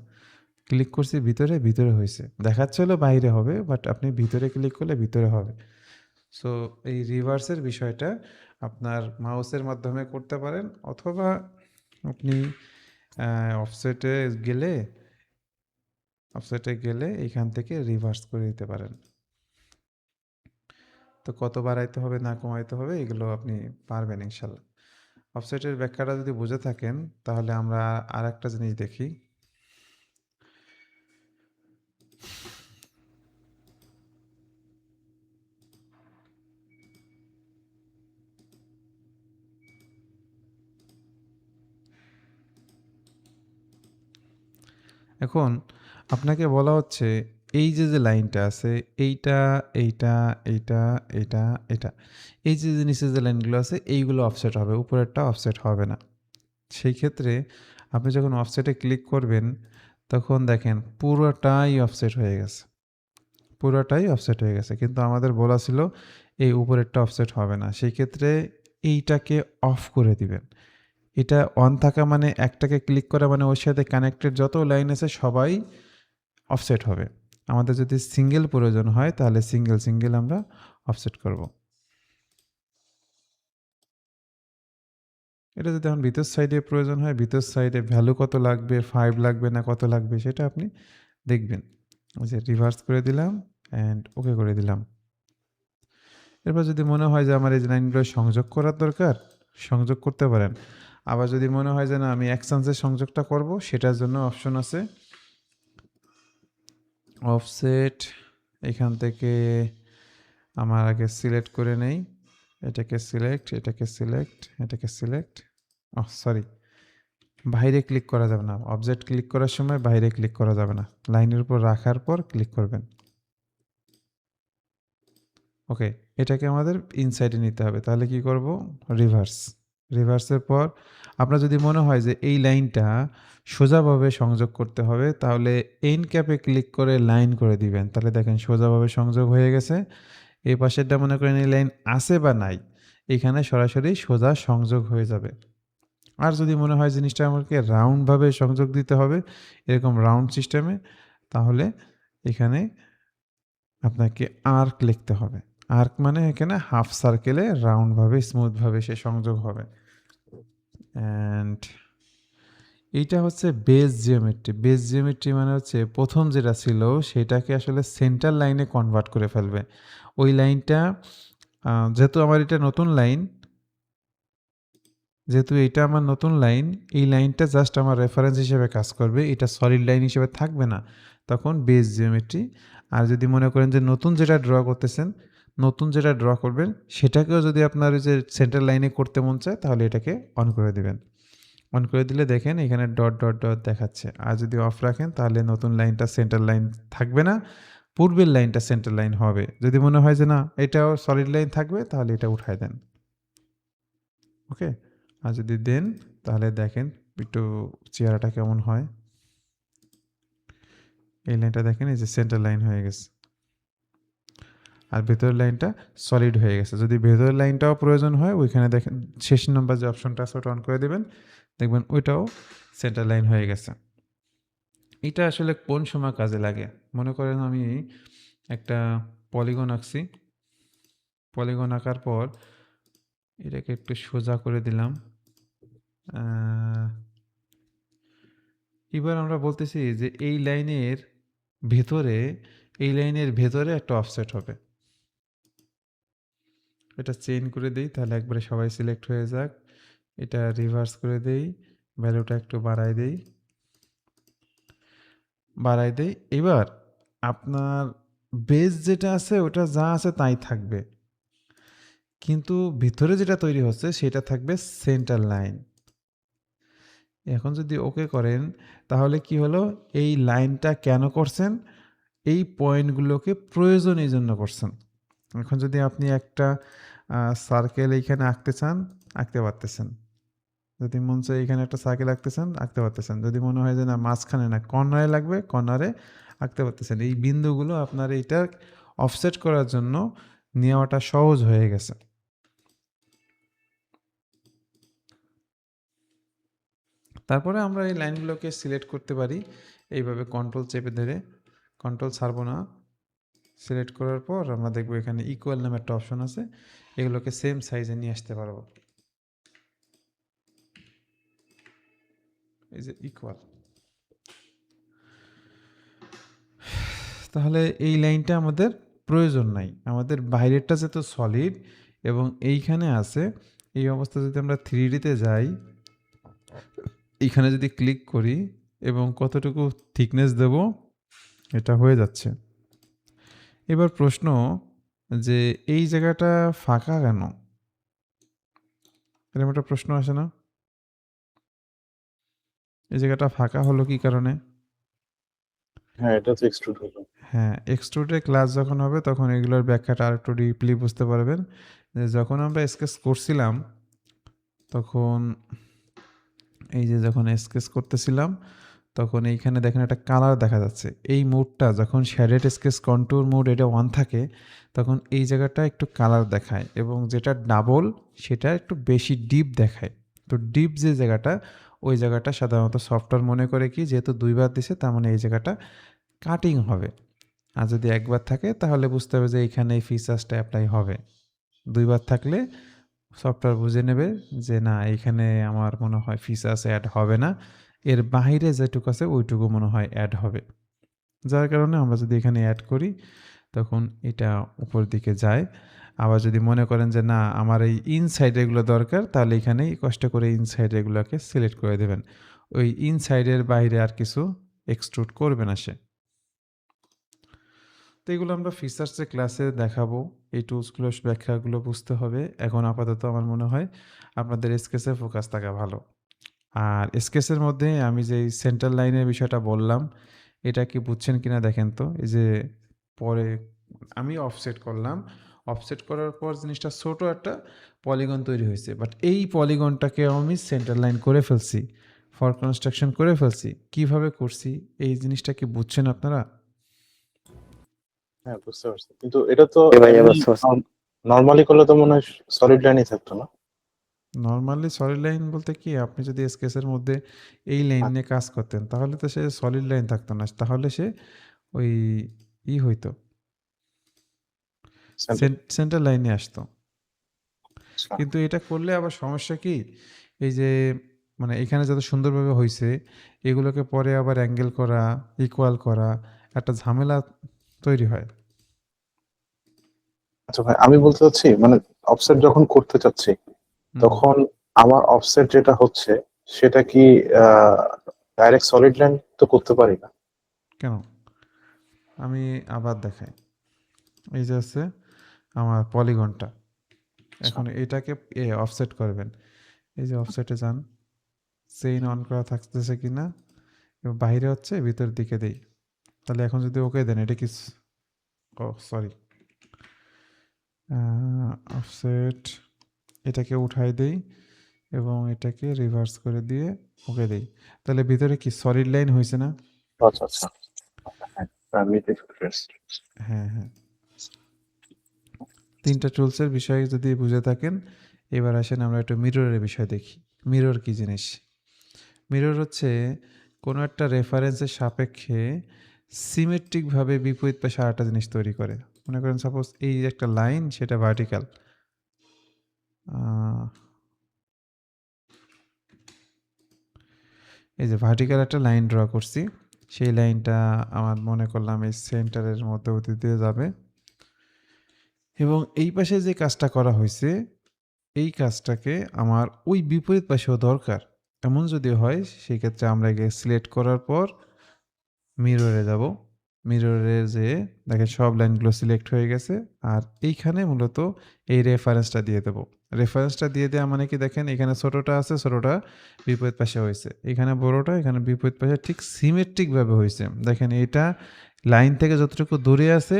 ক্লিক করছি ভিতরে, ভিতরে হয়েছে, দেখাচ্ছে হলো বাইরে হবে, বাট আপনি ভিতরে ক্লিক করলে ভিতরে হবে। সো এই রিভার্সের বিষয়টা আপনার মাউসের মাধ্যমে করতে পারেন, অথবা আপনি অফসেটে গেলে এইখান থেকে রিভার্স করে দিতে পারেন। তো কত বাড়াইতে হবে না কমাইতে হবে এগুলো আপনি পারবেন ইনশাল্লাহ। অফসেটের ব্যাখ্যাটা যদি বুঝে থাকেন তাহলে আমরা আর একটা জিনিস দেখি। এখন আপনাকে বলা হচ্ছে এই যে লাইনটা আছে, এইটা এইটা এইটা এইটা এটা, এই যে নিচে যে লাইনগুলো আছে এইগুলো অফসেট হবে, উপরেরটা অফসেট হবে না। সেই ক্ষেত্রে আপনি যখন অফসেটে ক্লিক করবেন তখন দেখেন পুরোটাই অফসেট হয়ে গেছে, পুরোটাই অফসেট হয়ে গেছে, কিন্তু আমাদের বলা ছিল এই উপরেরটা অফসেট হবে না। সেই ক্ষেত্রে এইটাকে অফ করে দিবেন। এটা অন থাকা মানে একটাকে ক্লিক করা মানে ওর সাথে কানেক্টেড যত লাইন আছে সবাই অফসেট হবে। আমাদের যদি সিঙ্গেল প্রয়োজন হয় তাহলে সিঙ্গেল আমরা অফসেট করব। এটা যদি এখন ভিতর সাইডে প্রয়োজন হয়, ভিতর সাইডে ভ্যালু কত লাগবে, 5 লাগবে না কত লাগবে সেটা আপনি দেখবেন। ওই যে রিভার্স করে দিলাম অ্যান্ড ওকে করে দিলাম। এরপর যদি মনে হয় যে আমার এই লাইনগুলো সংযোগ করার দরকার, সংযোগ করতে পারেন। আবার যদি মনে হয় যে না আমি এক চান্সে সংযোগটা করব, সেটার জন্য অপশন আছে অফসেট। এখান থেকে আমার আগে সিলেক্ট করে নেই, এটাকে সিলেক্ট, এটাকে সিলেক্ট, এটাকে সিলেক্ট। সরি, বাইরে ক্লিক করা যাবে না, অবজেক্ট ক্লিক করার সময় বাইরে ক্লিক করা যাবে না, লাইনের উপর রাখার পর ক্লিক করবেন। ওকে, এটাকে আমাদের ইনসাইডে নিতে হবে, তাহলে কি করব রিভার্স। রিভার্সের পর আপনার যদি মনে হয় যে এই লাইনটা সোজাভাবে সংযোগ করতে হবে তাহলে এন্ড ক্যাপে ক্লিক করে লাইন করে দিবেন, তাহলে দেখেন সোজাভাবে সংযোগ হয়ে গেছে। এই পাশেরটা মনে করেন এই লাইন আছে বা নাই, এখানে সরাসরি সোজা সংযোগ হয়ে যাবে। আর যদি মনে হয় জিনিসটা আমাকে রাউন্ডভাবে সংযোগ দিতে হবে, এরকম রাউন্ড সিস্টেমে, তাহলে এখানে আপনাকে আর্ক লিখতে হবে। আর্ক মানে এখানে হাফ সার্কেলে রাউন্ডভাবে স্মুথভাবে সে সংযোগ হবে। অ্যান্ড এইটা হচ্ছে বেস জিওমেট্রি। বেস জিওমেট্রি মানে হচ্ছে প্রথম যেটা ছিল সেটাকে আসলে সেন্টার লাইনে কনভার্ট করে ফেলবে। ওই লাইনটা যেহেতু আমার এটা নতুন লাইন, যেহেতু এটা আমার নতুন লাইন, এই লাইনটা জাস্ট আমার রেফারেন্স হিসেবে কাজ করবে, এটা সলিড লাইন হিসেবে থাকবে না, তখন বেস জিওমেট্রি। আর যদি মনে করেন যে নতুন যেটা ড্র করতেছেন, নতুন যেটা ড্র করবেন সেটাকেও যদি আপনার ওই যে সেন্টার লাইনে করতে মন চায় তাহলে এটাকে অন করে দিবেন। অন করে দিলে দেখেন এখানে ডট ডট ডট দেখাচ্ছে। আর যদি অফ রাখেন তাহলে নতুন লাইনটা সেন্টার লাইন থাকবে না, পূর্বের লাইনটা সেন্টার লাইন হবে। যদি মনে হয় যে না এটাও সলিড লাইন থাকবে তাহলে এটা উঠায় দেন। ওকে, আর যদি দেন তাহলে দেখেন একটু চেহারাটা কেমন হয়। এই লাইনটা দেখেন এই যে সেন্টার লাইন হয়ে গেছে, আর ভেতরের লাইনটা সলিড হয়ে গেছে। যদি ভেতরের লাইনটাও প্রয়োজন হয় ওইখানে দেখেন শেষ নম্বর যে অপশনটা আছে ওটা অন করে দেবেন, দেখবেন ওইটাও সেন্টার লাইন হয়ে গেছে। এটা আসলে কোন সময় কাজে লাগে? মনে করেন আমি একটা পলিগন আঁকছি, পলিগন আঁকার পর এটাকে একটু সোজা করে দিলাম। এবার আমরা বলতেছি যে এই লাইনের ভেতরে একটা অফসেট হবে। এটা চেইন করে দেই তাহলে একবারে সবাই সিলেক্ট হয়ে যাক। এটা রিভার্স করে দেই, ভ্যালুটা একটু বাড়াই দেই, বাড়াই দেই। এবার আপনার বেস যেটা আছে ওটা যা আছে তাই থাকবে। কিন্তু ভিতরে যেটা তৈরি হচ্ছে সেটা থাকবে সেন্টার লাইন। এখন যদি ওকে করেন তাহলে কি হলো, এই লাইনটা কেন করছেন? এই পয়েন্টগুলোকে প্রয়োজন এই জন্য করছেন। এখন যদি আপনি একটা সার্কেল এইখানে আঁকতে চান, আঁকতে পারতেছেন। যদি মন চায় এখানে একটা সার্কেল আঁকতে চান, আঁকতে পারতেছেন। যদি মনে হয় যে না মাঝখানে না কর্নারে লাগবে, কর্নারে আঁকতে পারতেছেন। এই বিন্দুগুলো আপনার এইটা অফসেট করার জন্য নেওয়াটা সহজ হয়ে গেছে। তারপরে আমরা এই লাইনগুলোকে সিলেক্ট করতে পারি এইভাবে কন্ট্রোল চেপে ধরে, কন্ট্রোল ছাড়বো না। সিলেক্ট করার পর আমরা দেখবো এখানে ইকুয়াল নামে একটা অপশন আছে, এগুলোকে সেম সাইজে নিয়ে আসতে পারবো। এই যে ইকুয়াল। তাহলে এই লাইনটা আমাদের প্রয়োজন নাই, আমাদের বাইরেরটা যেহেতু সলিড এবং এইখানে আছে, এই অবস্থা যদি আমরা 3Dতে যাই, এইখানে যদি ক্লিক করি এবং কতটুকু থিকনেস দেব, এটা হয়ে যাচ্ছে। এবার প্রশ্ন যে এই জায়গাটা ফাঁকা কেন? এরকম একটা প্রশ্ন আসে না? এই জায়গাটা ফাঁকা হলো কি কারণে? হ্যাঁ, এটা তো এক্সট্রুড হলো। হ্যাঁ, এক্সট্রুডের ক্লাস যখন হবে তখন এগুলোর ব্যাখ্যাটা আরেকটু ডিপলি বুঝতে পারবেন। যে যখন আমরা স্কেচ করছিলাম তখন এই যে যখন স্কেচ করতেছিলাম তখন এইখানে দেখেন একটা কালার দেখা যাচ্ছে। এই মোডটা যখন শ্যাডেড স্কেচ কন্ট্যুর মোড এটা অন থাকে তখন এই জায়গাটা একটু কালার দেখায় এবং যেটা ডাবল সেটা একটু বেশি ডিপ দেখায়। তো ডিপ যে জায়গাটা, ওই জায়গাটা সাধারণত সফটওয়্যার মনে করে কি যেহেতু দুইবার দিছে তার মানে এই জায়গাটা কাটিং হবে। আর যদি একবার থাকে তাহলে বুঝতে হবে যে এইখানে এই ফিচার্সটা অ্যাপ্লাই হবে। দুইবার থাকলে সফটওয়্যার বুঝে নেবে যে না এইখানে আমার মনে হয় ফিচার্স অ্যাড হবে না, এর বাইরে যেটুকু আছে ওইটুকু মনে হয় অ্যাড হবে। যার কারণে আমরা যদি এখানে অ্যাড করি তখন এটা উপর দিকে যায়। আবার যদি মনে করেন যে না আমার এই ইনসাইড এগুলো দরকার তাহলে এখানেই কষ্ট করে ইনসাইড এগুলোকে সিলেক্ট করে দেবেন। ওই ইনসাইডের বাইরে আর কিছু এক্সট্রুড করবে না সে। তো এগুলো আমরা ফিচার্সের ক্লাসে দেখাবো। এই টুলসগুলোর ব্যাখ্যাগুলো বুঝতে হবে। এখন আপাতত আমার মনে হয় আপনাদের স্কেচে ফোকাস থাকা ভালো। আর স্কেচের মধ্যে আমি যে সেন্টার লাইনের বিষয়টা বললাম, এটা কি বুঝছেন কিনা দেখেন তো? এই যে পরে আমি অফসেট করলাম। অফসেট করার পর জিনিসটা ছোট একটা পলিগন তৈরি হয়েছে। বাট এই পলিগনটাকেও আমি সেন্টার লাইন করে ফেলছি। ফর কনস্ট্রাকশন করে ফেলছি। কিভাবে করছি? এই জিনিসটা কি বুঝছেন আপনারা? হ্যাঁ, বুঝতে পারছি। কিন্তু এটা তো ভাই বুঝতে পারছি। নর্মালি করলে তো মনে হয় সলিড লাইনই থাকতো না? নরমালি সলিড লাইন বলতে কি আপনি যদি স্কেচের মধ্যে এই লাইন নিয়ে কাজ করতেন তাহলে তো সে সলিড লাইন থাকতো না, তাহলে সে ওই হইতো সেন্টার লাইনে আসতো। আচ্ছা। কিন্তু এটা করলে আবার সমস্যা কি, এই যে মানে এখানে যত সুন্দরভাবে হয়েছে এগুলোকে পরে আবার অ্যাঙ্গেল করা, ইকুয়াল করা একটা ঝামেলা তৈরি হয়। আচ্ছা ভাই, আমি বলতে চাচ্ছি মানে অফসেট যখন করতে চাচ্ছি হুম, তখন আমার অফসেট যেটা হচ্ছে সেটা কি ডাইরেক্ট সলিড লাইন তো করতে পারি না? কেন? আমি আবার দেখাই। এই যে আছে আমার পলিগনটা, এখন এটাকে অফসেট করবেন। এই যে অফসেটে যান, চেইন অন করা থাকতেছে কিনা এবং বাইরে হচ্ছে ভিতর দিকে দেই। তাহলে এখন যদি ওকে দেন এটা কি সরি অফসেট, এটাকে উঠাই দেই এবং এটাকে রিভার্স করে দিয়ে ওকে দেই। তাহলে ভিতরে কি সলিড লাইন হয়েছে না? আচ্ছা আচ্ছা, হ্যাঁ, আমি হ্যাঁ হ্যাঁ। তিনটা টুলসের বিষয়ে যদি বুঝে থাকেন, এবার আসেন আমরা একটু মিররের বিষয় দেখি। মিরর কি জিনিস? মিরর হচ্ছে কোনো একটা রেফারেন্সের সাপেক্ষে সিমেট্রিকভাবে বিপরীত পাশে আরেকটা জিনিস তৈরি করে। মনে করেন সাপোজ এই যে একটা লাইন সেটা ভার্টিক্যাল, এই যে ভার্টিক্যাল একটা লাইন ড্র করছি, সেই লাইনটা আমার মনে করলাম এই সেন্টারের মধ্যবর্তী দিয়ে যাবে এবং এই পাশে যে কাজটা করা হয়েছে এই কাজটাকে আমার ওই বিপরীত পাশেও দরকার। এমন যদি হয় সেই ক্ষেত্রে আমরা একে সিলেক্ট করার পর মিররে যাব। মিররে যেয়ে দেখেন সব লাইনগুলো সিলেক্ট হয়ে গেছে। আর এইখানে মূলত এই রেফারেন্সটা দিয়ে দেব। রেফারেন্সটা দিয়ে দেওয়া মানে কি দেখেন এখানে ছোটটা আছে, ছোটটা বিপরীত পাশে হইছে। এখানে বড়টা, এখানে বিপরীত পাশে ঠিক সিমেট্রিকভাবে হইছে। দেখেন এটা লাইন থেকে যতটুকু দূরে আছে,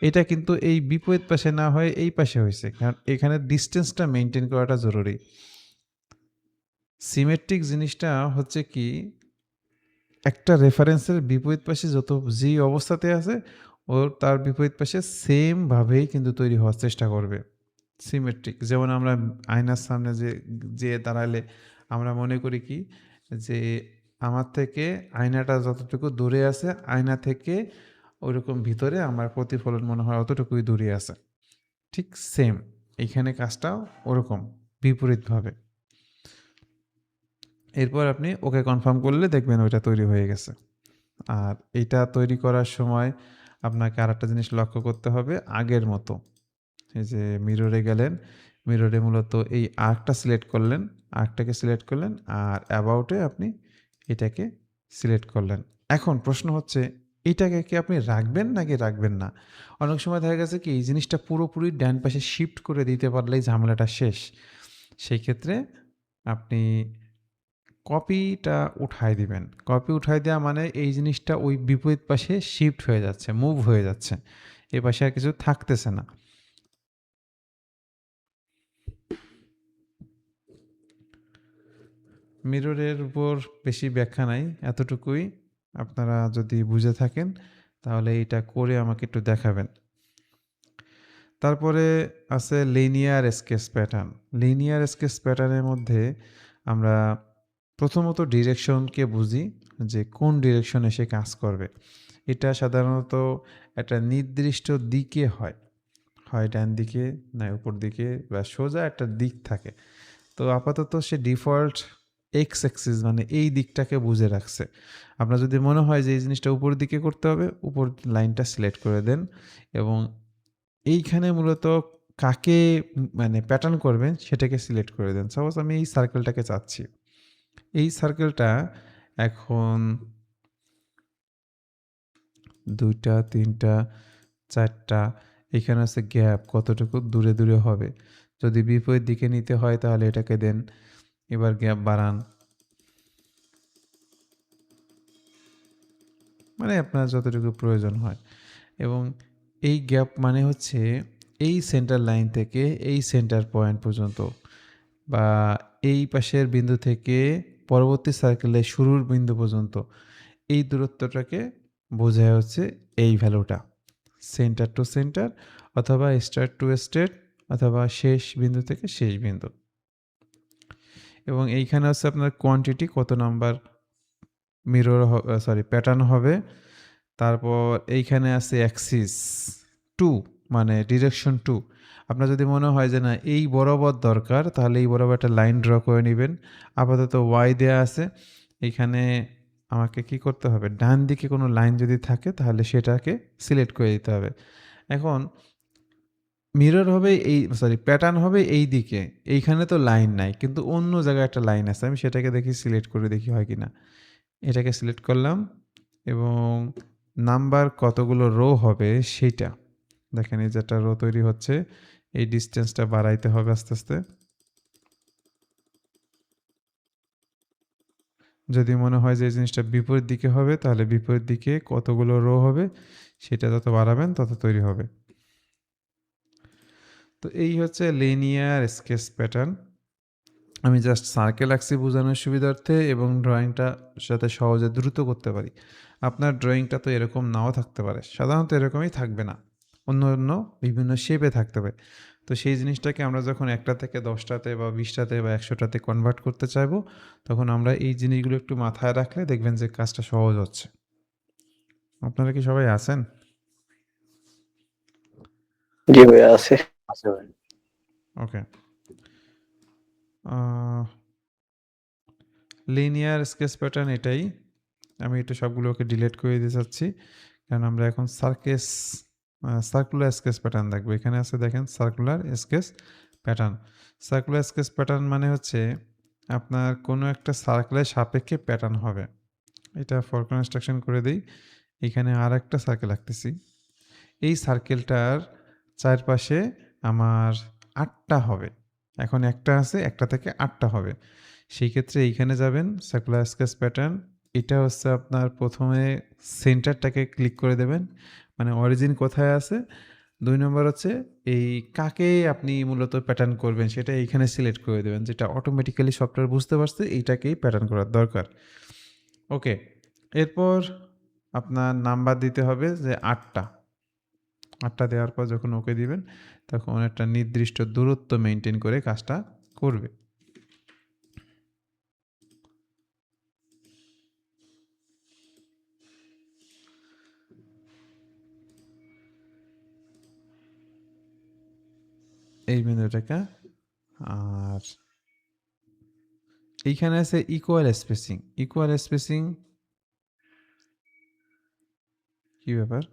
এটা কিন্তু এই বিপরীত পাশে না হয়ে এই পাশে হইছে। কারণ এখানে ডিসটেন্সটা মেইনটেইন করাটা জরুরি। সিমেট্রিক জিনিসটা হচ্ছে কি একটা রেফারেন্সের বিপরীত পাশে যত যেই অবস্থাতে আছে ওর তার বিপরীত পাশে সেম ভাবেই কিন্তু তৈরি হওয়ার চেষ্টা করবে। সিমেট্রিক যেমন আমরা আয়নার সামনে যে দাঁড়ালে আমরা মনে করি কি যে আমার থেকে আয়নাটা যতটুকু দূরে আছে আয়না থেকে ওইরকম ভিতরে আমার প্রতিফলন মনে হয় অতটুকুই দূরে আছে। ঠিক সেম এইখানে কাজটাও ওরকম বিপরীতভাবে। এরপর আপনি ওকে কনফার্ম করলে দেখবেন ওইটা তৈরি হয়ে গেছে। আর এইটা তৈরি করার সময় আপনাকে আরেকটা জিনিস লক্ষ্য করতে হবে আগের মতো। এই যে মিররে গেলেন, মিররে মূলত এই আর্কটা সিলেক্ট করলেন, আর্কটাকে সিলেক্ট করলেন আর অ্যাবাউটে আপনি এটাকে সিলেক্ট করলেন। এখন প্রশ্ন হচ্ছে এইটাকে কি আপনি রাখবেন নাকি রাখবেন না? অনেক সময় দেখা গেছে কি এই জিনিসটা পুরোপুরি ডান পাশে শিফট করে দিতে পারলেই ঝামেলাটা শেষ। সেই ক্ষেত্রে আপনি কপিটা উঠায় দিবেন। কপি উঠায় দেওয়া মানে এই জিনিসটা ওই বিপরীত পাশে শিফট হয়ে যাচ্ছে, মুভ হয়ে যাচ্ছে। এ পাশে আর কিছু থাকতেছে না। মিররের উপর বেশি ব্যাখ্যা নাই, এতটুকুই। আপনারা যদি বুঝে থাকেন তাহলে এইটা করে আমাকে একটু দেখাবেন। তারপরে আছে linear sketch pattern. Linear sketch প্যাটার্নের মধ্যে আমরা প্রথমত ডিরেকশনকে বুঝি যে কোন ডিরেকশনে সে কাজ করবে। এটা সাধারণত একটা নির্দিষ্ট দিকে হয়, হয় ডান দিকে না উপর দিকে বা সোজা একটা দিক থাকে। তো আপাতত সে ডিফল্ট এক্স অ্যাক্সিস মানে এই দিকটাকে বুঝে রাখছে। আপনার যদি মনে হয় যে এই জিনিসটা উপর দিকে করতে হবে, উপর লাইনটা সিলেক্ট করে দেন এবং এইখানে মূলত কাকে মানে প্যাটার্ন করবেন সেটাকে সিলেক্ট করে দেন। সাপোজ আমি এই সার্কেলটাকে চাচ্ছি। এই সার্কেলটা এখন ২টা, ৩টা, ৪টা এখানে আছে গ্যাপ কতটুকু দূরে, দূরে হবে। যদি বিপরীত দিকে নিতে হয় তাহলে এটাকে দেন। এবার গ্যাপ বাড়ান। মানে আপনার যতটুকু প্রয়োজন হয় এবং এই গ্যাপ মানে হচ্ছে এই সেন্টার লাইন থেকে এই সেন্টার পয়েন্ট পর্যন্ত বা এই পাশের বিন্দু থেকে পরবর্তী সার্কেলের শুরুর বিন্দু পর্যন্ত এই দূরত্বটাকে বোঝায় হচ্ছে এই ভ্যালুটা। সেন্টার টু সেন্টার অথবা স্টার্ট টু স্টার্ট অথবা শেষ বিন্দু থেকে শেষ বিন্দু। এবং এইখানে হচ্ছে আপনার কোয়ান্টিটি কত নাম্বার মিরর প্যাটার্ন হবে। তারপর এইখানে আছে অ্যাক্সিস 2 মানে ডিরেকশন 2। আপনার যদি মনে হয় যে না এই বরাবর দরকার তাহলে এই বরাবর একটা লাইন ড্র করে নেবেন। আপাতত ওয়াই দেয়া আছে। এখানে আমাকে কি করতে হবে ডান দিকে কোনো লাইন যদি থাকে তাহলে সেটাকে সিলেক্ট করে দিতে হবে। এখন মিরর হবে প্যাটার্ন হবে এই দিকে। এইখানে তো লাইন নাই কিন্তু অন্য জায়গায় একটা লাইন আছে। আমি সেটাকে দেখি সিলেক্ট করে দেখি হয় কিনা। এটাকে সিলেক্ট করলাম এবং নাম্বার কতগুলো রো হবে সেইটা দেখেন। এই যে একটা রো তৈরি হচ্ছে, এই ডিস্টেন্সটা বাড়াইতে হবে আস্তে আস্তে। যদি মনে হয় যে এই জিনিসটা বিপরীত দিকে হবে তাহলে বিপরীত দিকে কতগুলো রো হবে সেটা যত বাড়াবেন তত তৈরি হবে। তো এই হচ্ছে লিনিয়ার স্কেচ প্যাটার্ন। আমি জাস্ট সার্কেল আঁকছি বোঝানোর সুবিধার্থে এবং ড্রয়িংটা যাতে সহজে দ্রুত করতে পারি। আপনার ড্রয়িংটা তো এরকম নাও থাকতে পারে, সাধারণত এরকমই থাকবে না, অন্য অন্য বিভিন্ন শেপে থাকতে পারে। তো সেই জিনিসটাকে আমরা যখন 1টা থেকে 10টাতে বা 20টাতে বা 100টাতে কনভার্ট করতে চাইবো তখন আমরা এই জিনিসগুলো একটু মাথায় রাখলে দেখবেন যে কাজটা সহজ হচ্ছে। আপনারা কি সবাই আছেন? জি ভাইয়া আছে। আছে ভাই। ওকে। লিনিয়ার স্কেচ প্যাটার্ন এটাই। আমি এটা সবগুলোকে ডিলিট করে দিতে চাচ্ছি কারণ আমরা এখন সার্কুলার স্কেচ প্যাটার্ন দেখবো। এখানে আছে দেখেন circular sketch pattern. Circular sketch pattern মানে হচ্ছে আপনার কোনো একটা সার্কেলের সাপেক্ষে প্যাটার্ন হবে। এটা ফর কনস্ট্রাকশন করে দিই। এখানে আর একটা সার্কেল আঁকতেছি। এই সার্কেলটার চারপাশে আমার 8টা হবে। এখন একটা আছে, একটা থেকে 8টা হবে। সেই ক্ষেত্রে এইখানে যাবেন সার্কুলার স্কেচ প্যাটার্ন। এটা হচ্ছে আপনার প্রথমে সেন্টারটাকে ক্লিক করে দেবেন, মানে অরিজিন কোথায় আছে। 2 নম্বর হচ্ছে এই কাকে আপনি মূলত প্যাটার্ন করবেন সেটা এইখানে সিলেক্ট করে দেবেন, যেটা অটোমেটিক্যালি সফটওয়্যার বুঝতে পারছে এইটাকেই প্যাটার্ন করার দরকার। ওকে, এরপর আপনার নাম্বার দিতে হবে যে 8টা। 8টা দেওয়ার পর যখন ওকে দিবেন তখন একটা নির্দিষ্ট দূরত্ব মেনটেন করে কাজটা করবে। এই বিন্দুটাকে, আর এইখানে আছে ইকুয়াল স্পেসিং। ইকুয়াল স্পেসিং কি ব্যাপার?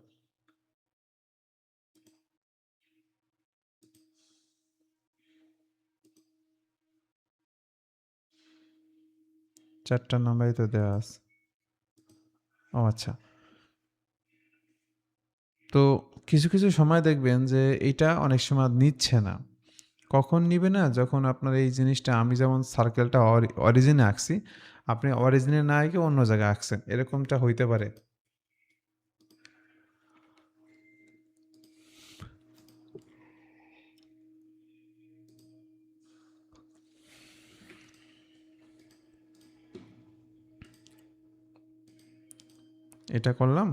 চারটা নাম্বারই তো দেওয়া আছে। ও আচ্ছা, তো কিছু কিছু সময় দেখবেন যে এটা অনেক সময় নিচ্ছে না। কখন নিবে না? যখন আপনার এই জিনিসটা, আমি যেমন সার্কেলটা অরিজিনে আঁকছি, আপনি অরিজিনে না এঁকে অন্য জায়গায় আঁকছেন, এরকমটা হইতে পারে। এটা করলাম,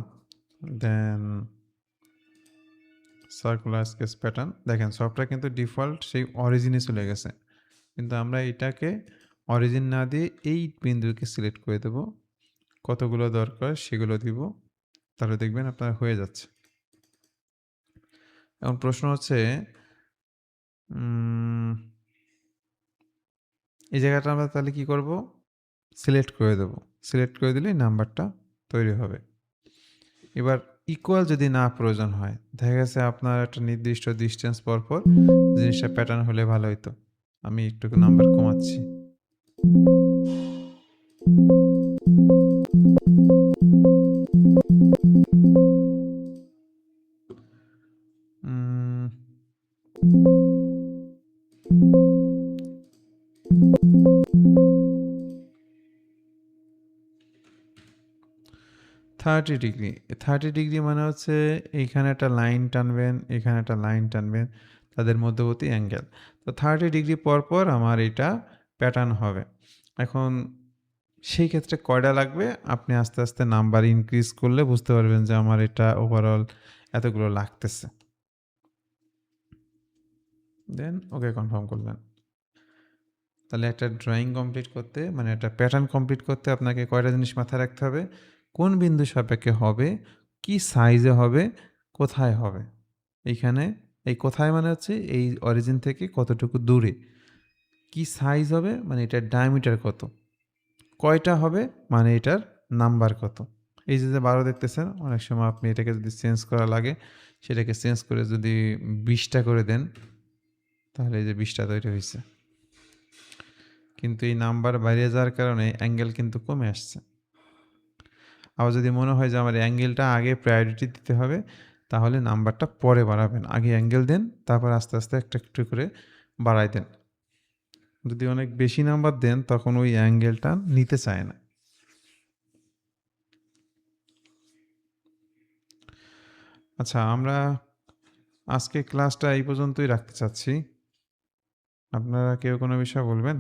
দেন সার্কুলার স্কেচ প্যাটার্ন। দেখেন সফটওয়্যার কিন্তু ডিফল্ট সেই অরিজিনে চলে গেছে, কিন্তু আমরা এটাকে অরিজিন না দিয়ে এই বিন্দুকে সিলেক্ট করে দেব, কতগুলো দরকার সেগুলো দিব, তাহলে দেখবেন আপনার হয়ে যাচ্ছে। এখন প্রশ্ন হচ্ছে এই জায়গাটা আমরা তাহলে কি করব? সিলেক্ট করে দেব। সিলেক্ট করে দিলেই নাম্বারটা তৈরি হবে। এবার ইকুয়াল যদি না প্রয়োজন হয়, দেখা গেছে আপনার একটা নির্দিষ্ট ডিস্টেন্স পর পর জিনিসটা প্যাটার্ন হলে ভালো হইতো। আমি একটু নাম্বার কমাচ্ছি। উম, 30 ডিগ্রি। 30 ডিগ্রি মানে হচ্ছে এইখানে একটা লাইন টানবেন, এখানে একটা লাইন টানবেন, তাদের মধ্যবর্তী অ্যাঙ্গেল। তো 30 ডিগ্রি পর পর আমার এটা প্যাটার্ন হবে। এখন সেই ক্ষেত্রে কয়টা লাগবে? আপনি আস্তে আস্তে নাম্বার ইনক্রিজ করলে বুঝতে পারবেন যে আমার এটা ওভারঅল এতগুলো লাগতেছে। দেন ওকে কনফার্ম করলেন। তাহলে একটা ড্রয়িং কমপ্লিট করতে, মানে একটা প্যাটার্ন কমপ্লিট করতে আপনাকে কয়টা জিনিস মাথায় রাখতে হবে? কোন বিন্দু সাপেক্ষে হবে, কি সাইজে হবে, কোথায় হবে। এইখানে এই কোথায় মানে হচ্ছে এই অরিজিন থেকে কতটুকু দূরে, কি সাইজ হবে মানে এটার ডায়ামিটার কত, কয়টা হবে মানে এটার নাম্বার কত। এই যে 12 দেখতেছেন, অনেক সময় আপনি এটাকে যদি চেঞ্জ করা লাগে সেটাকে চেঞ্জ করে যদি 20টা করে দেন, তাহলে এই যে 20টা তৈরি হয়েছে। কিন্তু এই নাম্বার বাইরে যাওয়ার কারণে অ্যাঙ্গেল কিন্তু কমে আসছে। আবার যদি মনে হয় যে আমার অ্যাঙ্গেলটা আগে প্রায়োরিটি দিতে হবে, তাহলে নাম্বারটা পরে বাড়াবেন। আগে অ্যাঙ্গেল দেন, তারপর আস্তে আস্তে একটা একটু করে বাড়াই দেন। যদি অনেক বেশি নাম্বার দেন তখন ওই অ্যাঙ্গেলটা নিতে চায় না। আচ্ছা, আমরা আজকে ক্লাসটা এই পর্যন্তই রাখতে চাচ্ছি। আপনারা কেউ কোনো বিষয় বলবেন?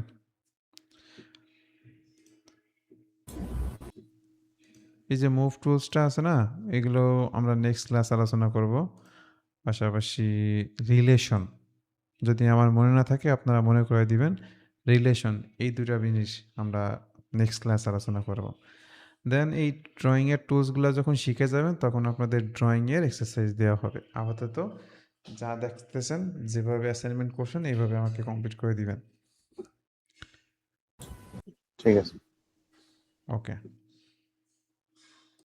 এই যে মুভ টুলসটা আছে না, এগুলো আমরা নেক্সট ক্লাস আলোচনা করব। পাশাপাশি রিলেশন, যদি আমার মনে না থাকে আপনারা মনে করে দিবেন। রিলেশন, এই দুটা জিনিস আমরা নেক্সট ক্লাস আলোচনা করব। দেন এই ড্রয়িংয়ের টুলসগুলো যখন শিখে যাবেন তখন আপনাদের ড্রয়িংয়ের এক্সারসাইজ দেওয়া হবে। আপাতত যা দেখতেছেন, যেভাবে অ্যাসাইনমেন্ট করছেন এইভাবে আমাকে কমপ্লিট করে দিবেন। ঠিক আছে। ওকে।